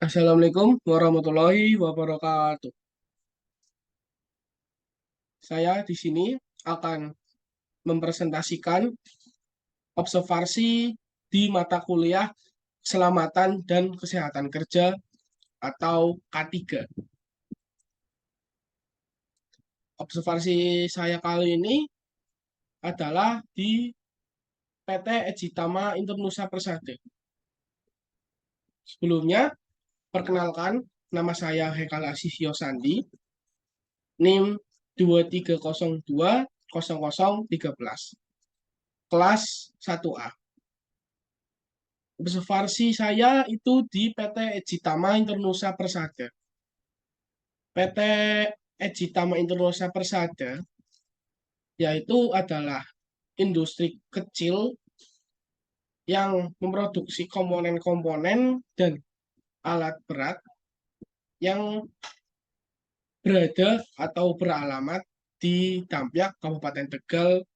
Assalamualaikum warahmatullahi wabarakatuh. Saya di sini akan mempresentasikan observasi di mata kuliah Keselamatan dan Kesehatan Kerja atau K3. Observasi saya kali ini adalah di PT Ejitama Internusa Persada. Sebelumnya, perkenalkan, nama saya Hekal Asisio Sandi, NIM 23020013, kelas 1A. Observasi saya itu di PT Ejitama Internusa Persada. PT Ejitama Internusa Persada yaitu adalah industri kecil yang memproduksi komponen-komponen dan alat berat yang berada atau beralamat di Dampyak, Kabupaten Tegal,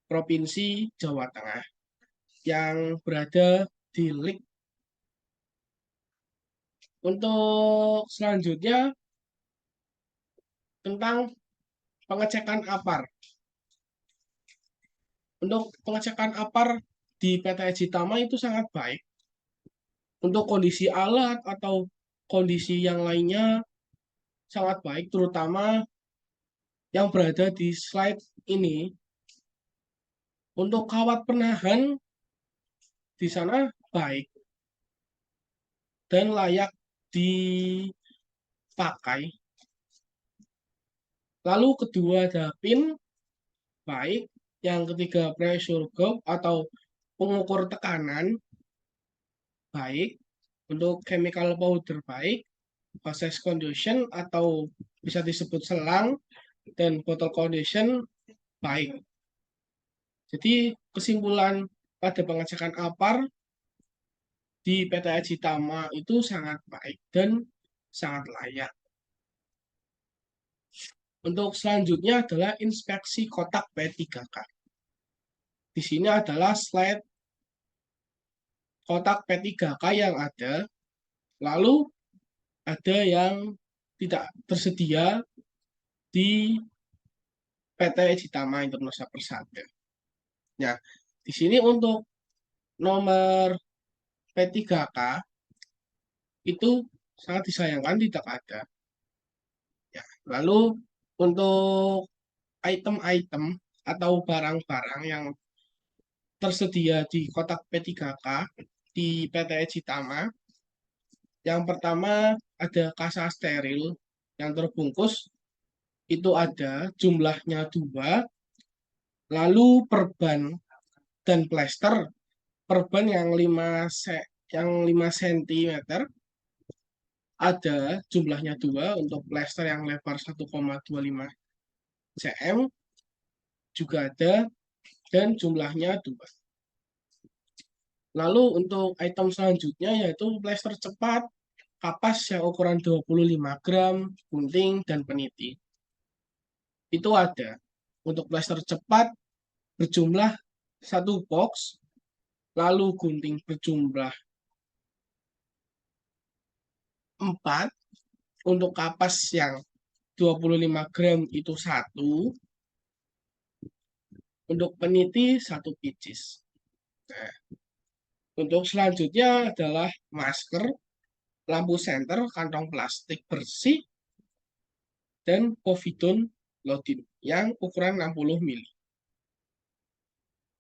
Provinsi Jawa Tengah, yang berada di Lik. Untuk selanjutnya tentang pengecekan APAR. Untuk pengecekan APAR di PT Ejitama itu sangat baik. Untuk kondisi alat atau kondisi yang lainnya sangat baik, terutama yang berada di slide ini. Untuk kawat penahan di sana baik dan layak dipakai. Lalu kedua ada pin baik, yang ketiga pressure gauge atau pengukur tekanan baik, untuk chemical powder baik, process condition atau bisa disebut selang, dan bottle condition baik. Jadi kesimpulan pada pengecekan APAR di PT Ejitama itu sangat baik dan sangat layak. Untuk selanjutnya adalah inspeksi kotak P3K. Di sini adalah slide kotak P3K yang ada, lalu ada yang tidak tersedia di PT Ejitama Internusa Persada. Ya, di sini untuk nomor P3K itu sangat disayangkan tidak ada. Ya, lalu untuk item-item atau barang-barang yang tersedia di kotak P3K di PT Ejitama, yang pertama ada kasa steril yang terbungkus, itu ada jumlahnya 2, lalu perban dan plester, perban yang 5 cm ada jumlahnya 2, untuk plester yang lebar 1,25 cm juga ada dan jumlahnya 2. Lalu untuk item selanjutnya yaitu plester cepat, kapas yang ukuran 25 gram, gunting, dan peniti. Itu ada. Untuk plester cepat berjumlah 1 box, lalu gunting berjumlah 4, untuk kapas yang 25 gram itu 1, untuk peniti 1 pieces. Nah, untuk selanjutnya adalah masker, lampu senter, kantong plastik bersih, dan povidone lodin yang ukuran 60 mili.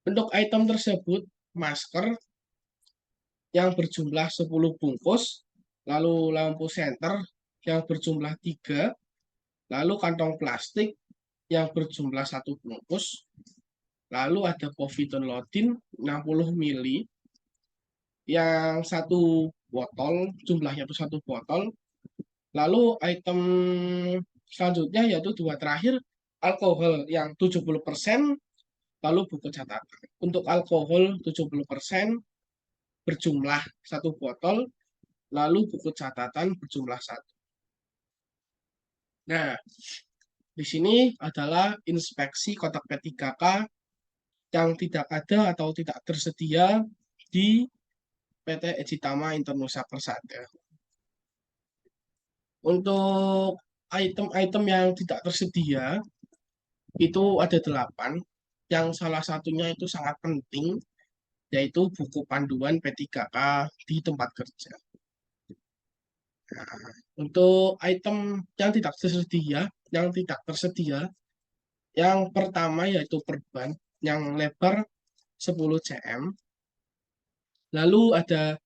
Untuk item tersebut, masker yang berjumlah 10 bungkus, lalu lampu senter yang berjumlah 3, lalu kantong plastik yang berjumlah 1 bungkus, lalu ada povidone lodin 60 mili, yang 1 botol, jumlahnya itu 1 botol. Lalu item selanjutnya yaitu 2 terakhir, alkohol yang 70%, lalu buku catatan. Untuk alkohol 70% berjumlah 1 botol, lalu buku catatan berjumlah 1. Nah, di sini adalah inspeksi kotak P3K yang tidak ada atau tidak tersedia di PT Ejitama Internusa Persada. Untuk item-item yang tidak tersedia itu ada 8, yang salah satunya itu sangat penting, yaitu buku panduan P3K di tempat kerja. Nah, untuk item yang tidak tersedia, yang pertama yaitu perban yang lebar 10 cm, lalu ada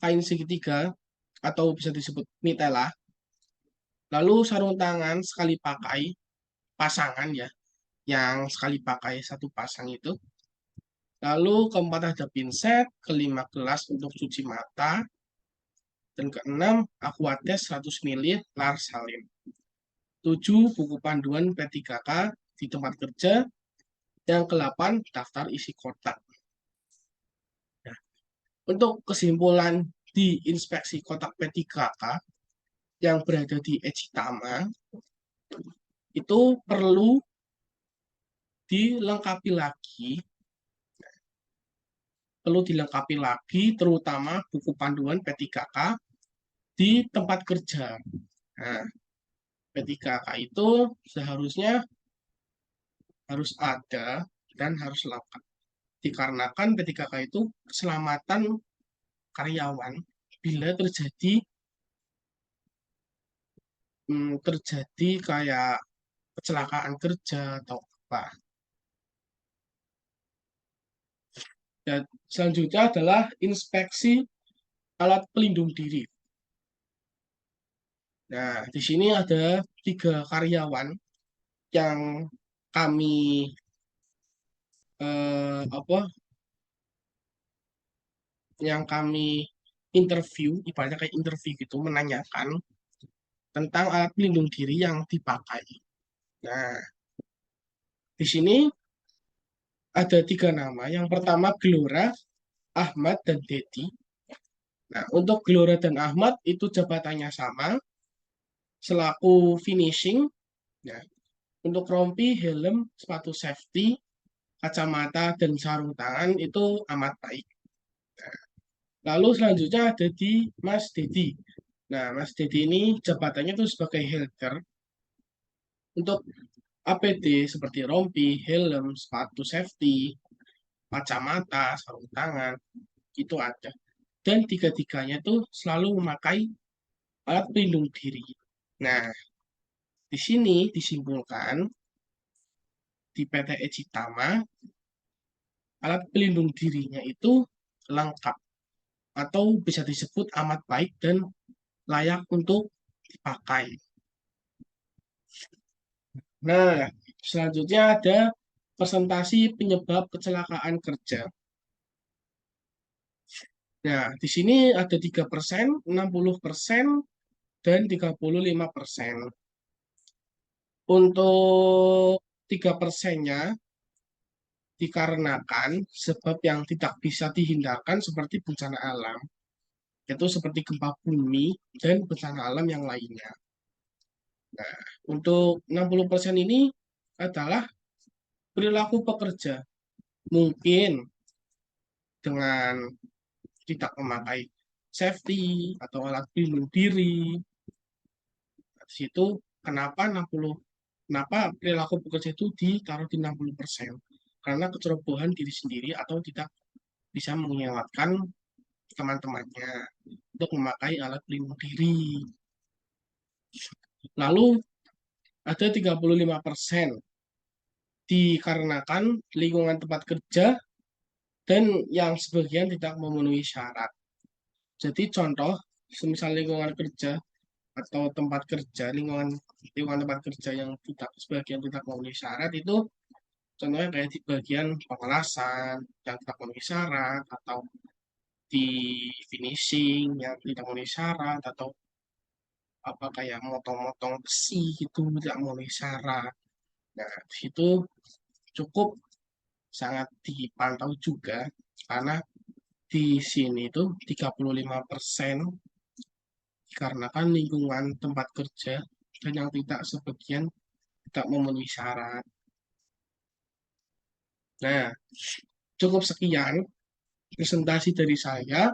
kain segitiga atau bisa disebut mitela, lalu sarung tangan sekali pakai pasangan ya, yang sekali pakai satu pasang itu. Lalu keempat ada pinset, kelima gelas untuk cuci mata, dan keenam Aquates 100 ml lar salim. 7 buku panduan P3K di tempat kerja. Yang ke-8 daftar isi kotak. Nah, untuk kesimpulan di inspeksi kotak P3K yang berada di Ejitama itu dilengkapi lagi perlu dilengkapi lagi, terutama buku panduan P3K di tempat kerja. Nah, P3K itu seharusnya harus ada dan harus lengkap. Dikarenakan P3K itu keselamatan karyawan bila terjadi kayak kecelakaan kerja atau apa. Dan selanjutnya adalah inspeksi alat pelindung diri. Nah, di sini ada 3 karyawan yang kami apa yang kami interview, ibaratnya kayak interview gitu, menanyakan tentang alat pelindung diri yang dipakai. Nah, di sini ada 3 nama. Yang pertama Gelora, Ahmad, dan Dedi. Nah, untuk Gelora dan Ahmad itu jabatannya sama, selaku finishing. Nah, untuk rompi, helm, sepatu safety, kacamata, dan sarung tangan itu amat baik. Lalu selanjutnya ada di Mas Dedi. Nah, Mas Dedi ini jabatannya itu sebagai helper. Untuk APD seperti rompi, helm, sepatu safety, kacamata, sarung tangan, itu ada. Dan tiga-tiganya itu selalu memakai alat pelindung diri. Nah, di sini disimpulkan di PT Ejitama, alat pelindung dirinya itu lengkap atau bisa disebut amat baik dan layak untuk dipakai. Nah, selanjutnya ada presentasi penyebab kecelakaan kerja. Nah, di sini ada 3%, 60%, dan 35%. Untuk 3%-nya dikarenakan sebab yang tidak bisa dihindarkan seperti bencana alam, yaitu seperti gempa bumi dan bencana alam yang lainnya. Nah, untuk 60% ini adalah perilaku pekerja. Mungkin dengan tidak memakai safety atau alat pelindung diri. Di situ kenapa perilaku pekerja itu ditaruh di 60%? Karena kecerobohan diri sendiri atau tidak bisa mengingatkan teman-temannya untuk memakai alat pelindung diri. Lalu ada 35% dikarenakan lingkungan tempat kerja dan yang sebagian tidak memenuhi syarat. Jadi contoh, semisal lingkungan kerja atau tempat kerja, lingkungan tempat kerja yang tidak sebagian tidak memenuhi syarat itu contohnya kayak di bagian pengelasan yang tidak memenuhi syarat, atau di finishing yang tidak memenuhi syarat, atau apa kayak motong-motong besi itu tidak memenuhi syarat. Nah, itu cukup sangat dipantau juga karena di sini itu 35% dikarenakan lingkungan tempat kerja dan yang tidak sebagian tidak memenuhi syarat. Nah, cukup sekian presentasi dari saya.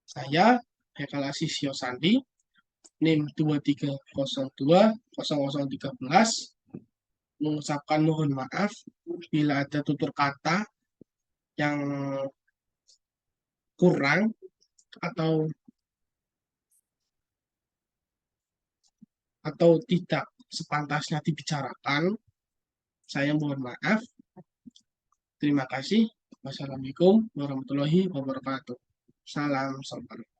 Saya Hekal Asisio Sandi. NIM 23020013 mengucapkan mohon maaf bila ada tutur kata yang kurang atau tidak sepantasnya dibicarakan. Saya mohon maaf. Terima kasih. Wassalamualaikum warahmatullahi wabarakatuh. Salam salam.